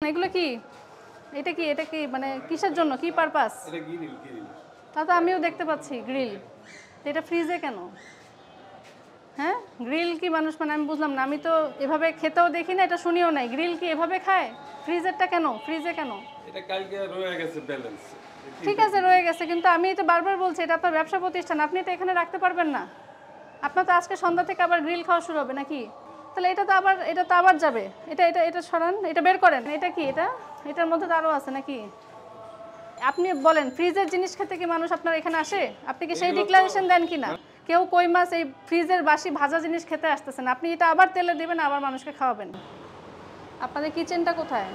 এগুলো কি? এটা কি? এটা কি মানে কিসের জন্য? কি পারপাস? এটা গ্রিল। তা তো আমিও দেখতে পাচ্ছি গ্রিল। এটা ফ্রিজে কেন? হ্যাঁ, গ্রিল কি মানুষ মানে আমি বুঝলাম না। আমি তো এভাবে খেতেও দেখি না, এটা শুনিও নাই। গ্রিল কি এভাবে খায়? ফ্রিজেরটা কেন? ফ্রিজে কেন? এটা কালকে রয়ে গেছে ব্যালেন্স। ঠিক আছে রয়ে গেছে, কিন্তু আমি তো বারবার বলছি এটা আপনার ব্যবসা প্রতিষ্ঠান, আপনি তো এখানে রাখতে পারবেন না। আপনার তো আজকে সন্ধ্যা থেকে আবার গ্রিল খাওয়া শুরু হবে নাকি? তাহলে এটা তো আবার যাবে। এটা সরান, এটা বের করেন। এটা কি? এটার মধ্যে তো আরও আছে নাকি? আপনি বলেন ফ্রিজের জিনিস খেতে কি মানুষ আপনার এখানে আসে? আপনি কি সেই ডিক্লারেশন দেন কি না? কেউ কই মাছ এই ফ্রিজের বাসি ভাজা জিনিস খেতে আসতেছেন, আপনি এটা আবার তেলে দেবেন, আবার মানুষকে খাওয়াবেন। আপনাদের কিচেনটা কোথায়?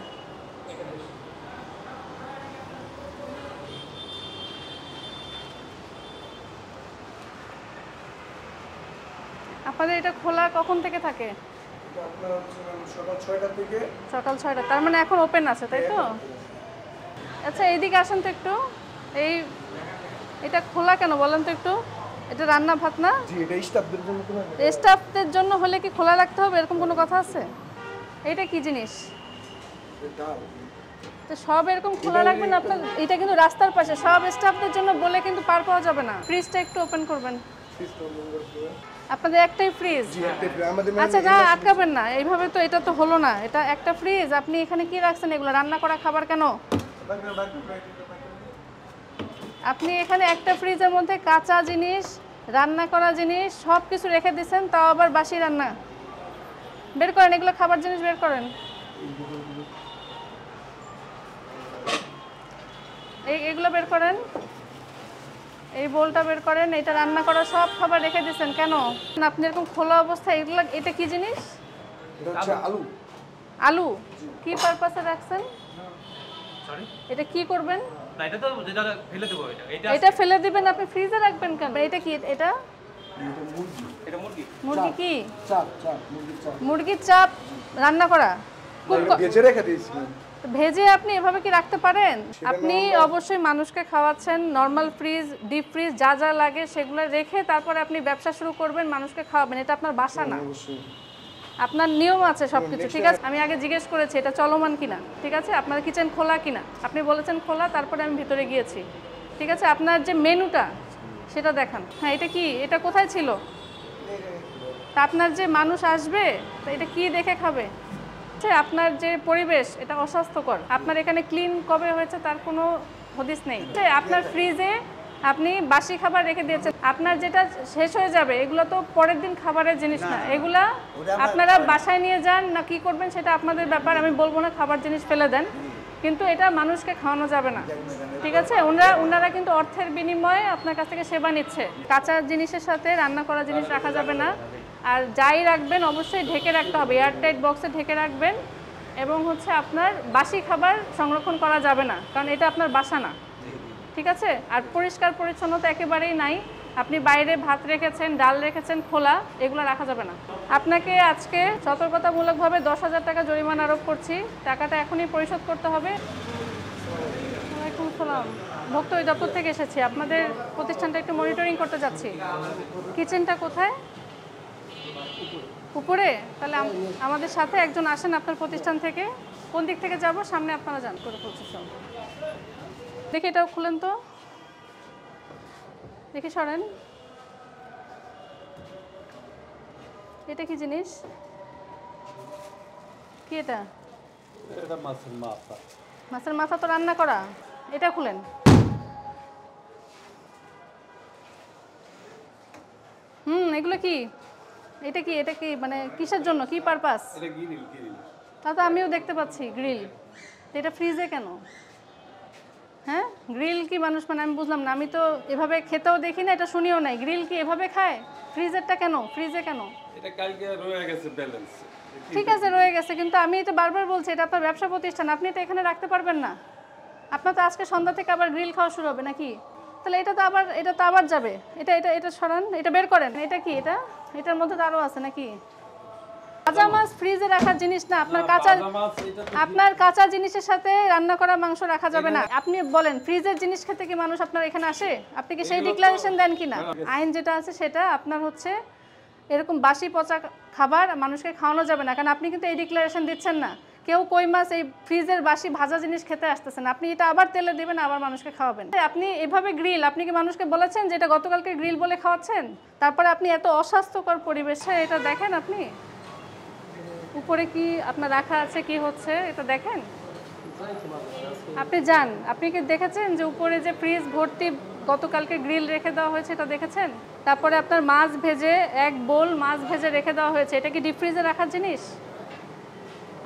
আপনাদের এটা খোলা কখন থেকে থাকে? সকাল 6টা থেকে। সকাল 6টা, তার মানে এখন ওপেন আছে তাই তো? আচ্ছা এইদিকে আসেন তো একটু। এটা খোলা কেন বলেন তো একটু? এটা রান্না ভাত না? জি, এটা স্টাফদের জন্য। স্টাফদের জন্য হলে কি খোলা রাখতে হবে এরকম কোনো কথা আছে? এটা কি জিনিস? তো সব এরকম খোলা রাখবেন আপনার? এটা কিন্তু রাস্তার পাশে, সব স্টাফদের জন্য বলে কিন্তু পার পাওয়া যাবে না। ফ্রিজটা একটু ওপেন করবেন। আপনাদের একটাই ফ্রিজ? আচ্ছা না আটকাবেন না এইভাবে, তো এটা তো হলো না। এটা একটা ফ্রিজ, আপনি এখানে কি রাখছেন? এগুলো রান্না করা খাবার কেন? আপনি এখানে একটা ফ্রিজের মধ্যে কাঁচা জিনিস, রান্না করা জিনিস সব কিছু রেখে দিয়েছেন, তাও আবার বাসি রান্না। বের করেন এগুলো, খাবার জিনিস বের করেন। এগুলো বের করেন, এই বোলটা বের করেন। এটা রান্না করা সব খাবার রেখে দিয়েছেন কেন? আপনি এরকম খোলা অবস্থায় এগুলো, এটা কি জিনিস? আলু। আলু কি পারপাসে রাখছেন? এটা কি করবেন? না এটা তো যেটা ফেলে দেব, এটা ফেলে দিবেন, আপনি ফ্রিজে রাখবেন কেন? এটা কি? এটা মুরগি। মুরগি কি? চাপ মুরগির চাপ রান্না করা? ভেজে রেখে দিয়েছি। ভেজে আপনি এভাবে কি রাখতে পারেন? আপনি অবশ্যই মানুষকে খাওয়াচ্ছেন, নর্মাল ফ্রিজ, ডিপ ফ্রিজ যা যা লাগে সেগুলো রেখে তারপরে আপনি ব্যবসা শুরু করবেন, মানুষকে খাওয়াবেন। এটা আপনার বাসা না, আপনার নিয়ম আছে সবকিছু। ঠিক আছে, আমি আগে জিজ্ঞেস করেছি এটা চলমান কিনা, ঠিক আছে, আপনার কিচেন খোলা কিনা। আপনি বলেছেন খোলা, তারপরে আমি ভিতরে গিয়েছি। ঠিক আছে, আপনার যে মেনুটা সেটা দেখান। হ্যাঁ এটা কি? এটা কোথায় ছিল? তা আপনার যে মানুষ আসবে তা এটা কি দেখে খাবে? আপনার যে পরিবেশ এটা অস্বাস্থ্যকর। আপনার এখানে ক্লিন কবে হয়েছে তার কোনো হদিস নেই। আপনার ফ্রিজে আপনি বাসি খাবার রেখে দিয়েছেন, আপনার যেটা শেষ হয়ে যাবে এগুলো তো পরের দিন খাবারের জিনিস না। এগুলা আপনারা বাসায় নিয়ে যান না কি করবেন সেটা আপনাদের ব্যাপার, আমি বলবো না খাবার জিনিস ফেলে দেন, কিন্তু এটা মানুষকে খাওয়ানো যাবে না। ঠিক আছে, ওনারা কিন্তু অর্থের বিনিময়ে আপনার কাছ থেকে সেবা নিচ্ছে। কাঁচা জিনিসের সাথে রান্না করা জিনিস রাখা যাবে না। আর যাই রাখবেন অবশ্যই ঢেকে রাখতে হবে, এয়ারটাইট বক্সে ঢেকে রাখবেন। এবং হচ্ছে আপনার বাসি খাবার সংরক্ষণ করা যাবে না, কারণ এটা আপনার বাসা না। ঠিক আছে, আর পরিষ্কার পরিচ্ছন্নতা একেবারেই নাই। আপনি বাইরে ভাত রেখেছেন, ডাল রেখেছেন খোলা, এগুলো রাখা যাবে না। আপনাকে আজকে সতর্কতামূলকভাবে 10,000 টাকা জরিমানা আরোপ করছি। টাকাটা এখনই পরিশোধ করতে হবে। ওয়ালাইকুম আসসালাম, ভোক্তা অধিদপ্তর থেকে এসেছি, আপনাদের প্রতিষ্ঠানটা একটু মনিটরিং করতে যাচ্ছি। কিচেনটা কোথায়? উপরে? তাহলে আমাদের সাথে একজন আসেন আপনার প্রতিষ্ঠান থেকে। কোন দিক থেকে যাব? সামনে আপনারা যান করে পৌঁছে সব। দেখি এটাও খুলেন তো, দেখি সরেন। এটা কি জিনিস? কি এটা? এটা মাছের মাথা। মাছের মাথা তো রান্না করা। এটা খুলেন। এগুলো কি? এটা কি? এটা কি মানে কিসের জন্য? কি পারপাস? এটা গ্রিল। তা তো আমিও দেখতে পাচ্ছি গ্রিল। এটা ফ্রিজে কেন? হ্যাঁ, গ্রিল কি মানুষ মানে আমি বুঝলাম না। আমি তো এভাবে খেতেও দেখি না, এটা শুনিও নাই। গ্রিল কি এভাবে খায়? ফ্রিজেরটা কেন? ফ্রিজে কেন? এটা কালকে রয়ে গেছে ব্যালেন্স। ঠিক আছে রয়ে গেছে, কিন্তু আমি তো বারবার বলছি এটা আপনার ব্যবসা প্রতিষ্ঠান, আপনি তো এখানে রাখতে পারবেন না। আপনার তো আজকে সন্ধ্যা থেকে আবার গ্রিল খাওয়া শুরু হবে নাকি? তাহলে এটা তো আবার যাবে। এটা সরান, এটা বের করেন। এটা কি? এটার মধ্যে তো আরও আছে নাকি? কাঁচা মাছ ফ্রিজে রাখার জিনিস না। আপনার কাঁচা জিনিসের সাথে রান্না করা মাংস রাখা যাবে না। আপনি বলেন ফ্রিজের জিনিস খেতে কি মানুষ আপনার এখানে আসে? আপনি কি সেই ডিক্লারেশন দেন কিনা? আইন যেটা আছে সেটা আপনার হচ্ছে এরকম বাসি পচা খাবার মানুষকে খাওয়ানো যাবে না, কারণ আপনি কিন্তু এই ডিক্লারেশন দিচ্ছেন না। কেউ কই মাছ এই ফ্রিজের বাসি ভাজা জিনিস খেতে আসতেছেন, আপনি এটা আবার তেলে দিবেন, আবার মানুষকে খাওয়াবেন। আপনি এভাবে গ্রিল, আপনি কি মানুষকে বলেছেন যে এটা গতকালকে গ্রিল বলে খাওয়াচ্ছেন? তারপরে আপনি এত অস্বাস্থ্যকর পরিবেশে এটা দেখেন, আপনি উপরে কি আপনার রাখা আছে, কি হচ্ছে এটা দেখেন। আপনি যান, আপনি কি দেখেছেন যে উপরে যে ফ্রিজ ভর্তি গতকালকে গ্রিল রেখে দেওয়া হয়েছে, এটা দেখেছেন? তারপরে আপনার মাছ ভেজে, এক বোল মাছ ভেজে রেখে দেওয়া হয়েছে, এটা কি ডিপ ফ্রিজে রাখার জিনিস?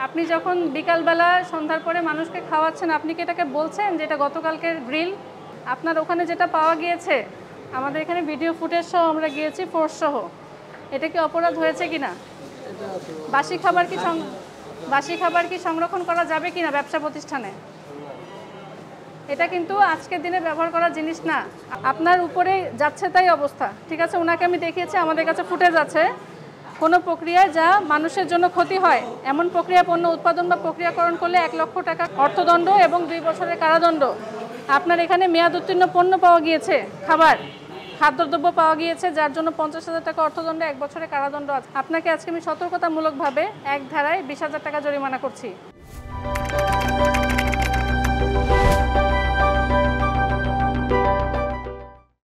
আপনি যখন বিকালবেলা সন্ধ্যার পরে মানুষকে খাওয়াচ্ছেন, আপনি কি এটাকে বলছেন যে এটা গতকালকের গ্রিল? আপনার ওখানে যেটা পাওয়া গিয়েছে, আমাদের এখানে ভিডিও ফুটেজ সহ আমরা গিয়েছি, ফোর্স সহ, এটা কি অপরাধ হয়েছে কিনা? বাসি খাবার কি সংরক্ষণ করা যাবে কিনা ব্যবসা প্রতিষ্ঠানে? এটা কিন্তু আজকের দিনে ব্যবহার করার জিনিস না। আপনার উপরে যাচ্ছে তাই অবস্থা, ঠিক আছে? ওনাকে আমি দেখিয়েছি, আমাদের কাছে ফুটেজ আছে। কোনো প্রক্রিয়ায় যা মানুষের জন্য ক্ষতি হয় এমন প্রক্রিয়া পণ্য উৎপাদন বা প্রক্রিয়াকরণ করলে 1 লক্ষ টাকা অর্থদণ্ড এবং 2 বছরের কারাদণ্ড। আপনার এখানে মেয়াদ উত্তীর্ণ পণ্য পাওয়া গিয়েছে, খাদ্যদ্রব্য পাওয়া গিয়েছে, যার জন্য 50,000 টাকা অর্থদণ্ড, 1 বছরের কারাদণ্ড আছে। আপনাকে আজকে আমি সতর্কতামূলকভাবে এক ধারায় 20,000 টাকা জরিমানা করছি।